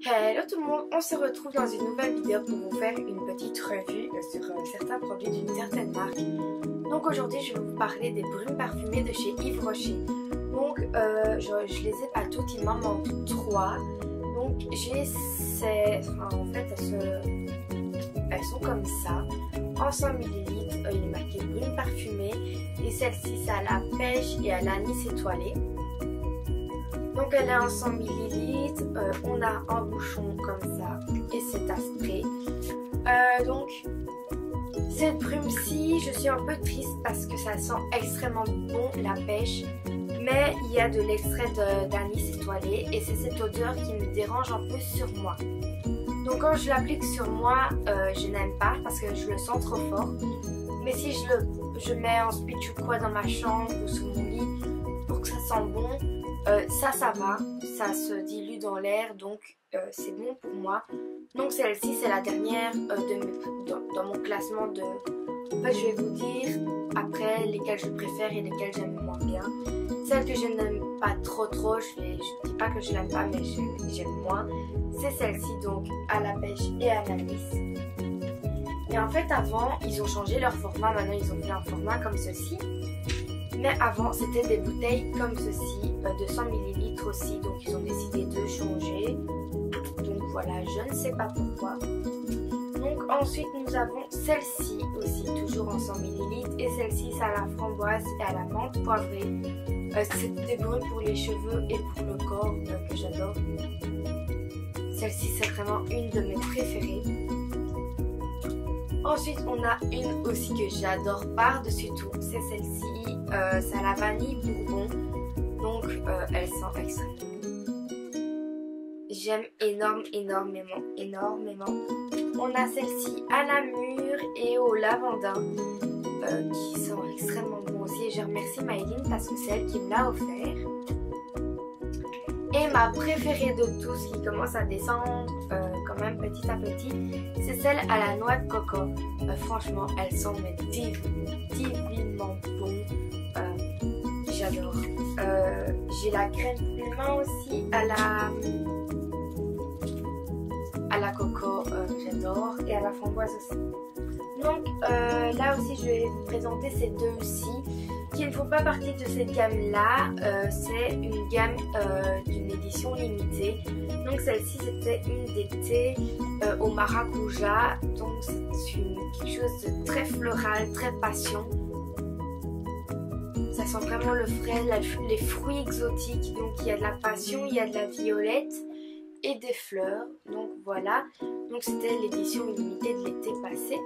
Hello tout le monde, on se retrouve dans une nouvelle vidéo pour vous faire une petite revue sur certains produits d'une certaine marque. Donc aujourd'hui je vais vous parler des brumes parfumées de chez Yves Rocher. Donc je les ai pas toutes, il m'en manque 3. Donc j'ai ces... en fait elles sont comme ça. En 100 ml, il est marqué brume parfumée. Et celle-ci c'est à la pêche et à l'anis étoilé. Donc elle est en 100 ml, on a un bouchon comme ça et c'est à spray. Donc cette brume-ci, je suis un peu triste parce que ça sent extrêmement bon la pêche, mais il y a de l'extrait d'anis étoilé et c'est cette odeur qui me dérange un peu sur moi. Donc quand je l'applique sur moi, je n'aime pas parce que je le sens trop fort. Mais si je mets un spitch ou quoi dans ma chambre ou sous mon lit pour que ça sente bon, ça va, ça se dilue dans l'air, donc c'est bon pour moi. Donc celle-ci c'est la dernière dans mon classement de... En fait je vais vous dire après lesquelles je préfère et lesquelles j'aime moins bien. Celle que je n'aime pas trop, je dis pas que je l'aime pas mais j'aime moins. C'est celle-ci donc à la pêche et à l'anis. Et en fait avant ils ont changé leur format, maintenant ils ont fait un format comme ceci. Mais avant c'était des bouteilles comme ceci, de 100 ml aussi, donc ils ont décidé de changer. Donc voilà, je ne sais pas pourquoi. Donc ensuite nous avons celle-ci aussi, toujours en 100 ml. Et celle-ci c'est à la framboise et à la menthe poivrée. C'est des brumes pour les cheveux et pour le corps que j'adore. Celle-ci c'est vraiment une de mes préférées. Ensuite on a une aussi que j'adore par-dessus tout, c'est celle-ci. C'est à la vanille bourbon, donc elle sent extrêmement bon. J'aime énormément. On a celle-ci à la mûre et au lavandin qui sent extrêmement bon aussi. Et je remercie Maëline parce que c'est elle qui me l'a offert. Et ma préférée de tous qui commence à descendre quand même petit à petit, c'est celle à la noix de coco. Franchement, elle sent divinement bon. J'adore. J'ai la crème pour les mains aussi à la coco, j'adore, et à la framboise aussi. Donc là aussi je vais vous présenter ces deux-ci qui ne font pas partie de cette gamme là. C'est une gamme d'une édition limitée. Donc celle-ci c'était une d'été au maracuja. Donc c'est quelque chose de très floral, très passion. Ça sent vraiment le frais, les fruits exotiques. Donc il y a de la passion, il y a de la violette et des fleurs. Donc voilà. Donc c'était l'édition limitée de l'été passé.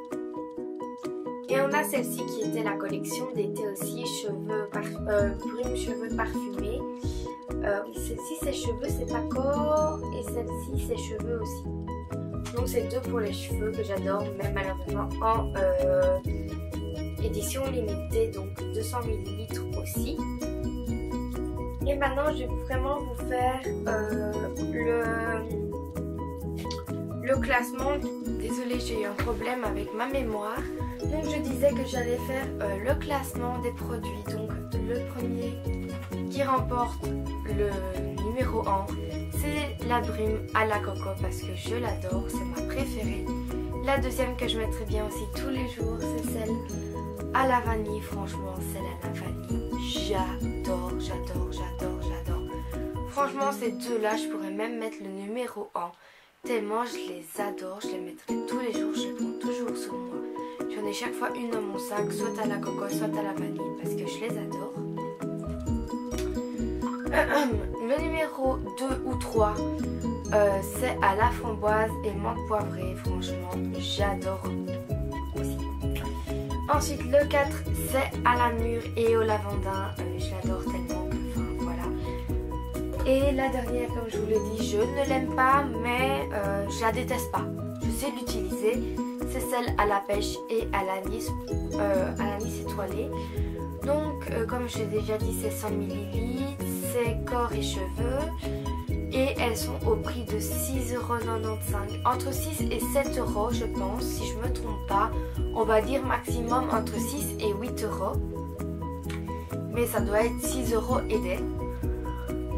Et on a celle-ci qui était la collection d'été aussi, brume cheveux parfumés. Celle-ci ses cheveux c'est accord et celle-ci ses cheveux aussi. Donc c'est deux pour les cheveux que j'adore, mais malheureusement en édition limitée, donc 200 ml aussi. Et maintenant je vais vraiment vous faire le classement. Désolée, j'ai eu un problème avec ma mémoire. Donc je disais que j'allais faire le classement des produits. Donc le premier qui remporte le numéro 1, c'est la brume à la coco parce que je l'adore, c'est ma préférée. La deuxième que je mettrai bien aussi tous les jours, c'est celle à la vanille. Franchement, celle à la vanille, j'adore. Franchement, ces deux-là, je pourrais même mettre le numéro 1. Tellement je les adore, je les mettrai tous les jours, je les prends toujours sur moi. J'en ai chaque fois une dans mon sac, soit à la coco, soit à la vanille, parce que je les adore. Le numéro 2 ou 3, c'est à la framboise et menthe poivrée. Franchement, j'adore aussi. Ensuite, le 4, c'est à la mûre et au lavandin. Je l'adore tellement que, enfin, voilà. Et la dernière, comme je vous l'ai dit, je ne l'aime pas, mais je la déteste pas. Je sais l'utiliser. C'est celle à la pêche et à l'anis étoilé. Donc, comme je l'ai déjà dit, c'est 100 ml, c'est corps et cheveux. Et elles sont au prix de 6,95 €. Entre 6 et 7 € je pense, si je me trompe pas. On va dire maximum entre 6 et 8 €. Mais ça doit être 6 € et des.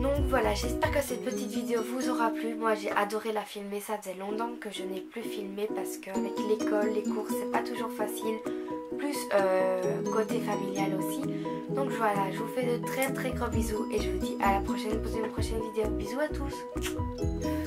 Donc voilà, j'espère que cette petite vidéo vous aura plu. Moi j'ai adoré la filmer, ça faisait longtemps que je n'ai plus filmé parce qu'avec l'école, les cours, c'est pas toujours facile. Plus côté familial aussi. Donc voilà, je vous fais de très très gros bisous et je vous dis à la prochaine pour une prochaine vidéo. Bisous à tous.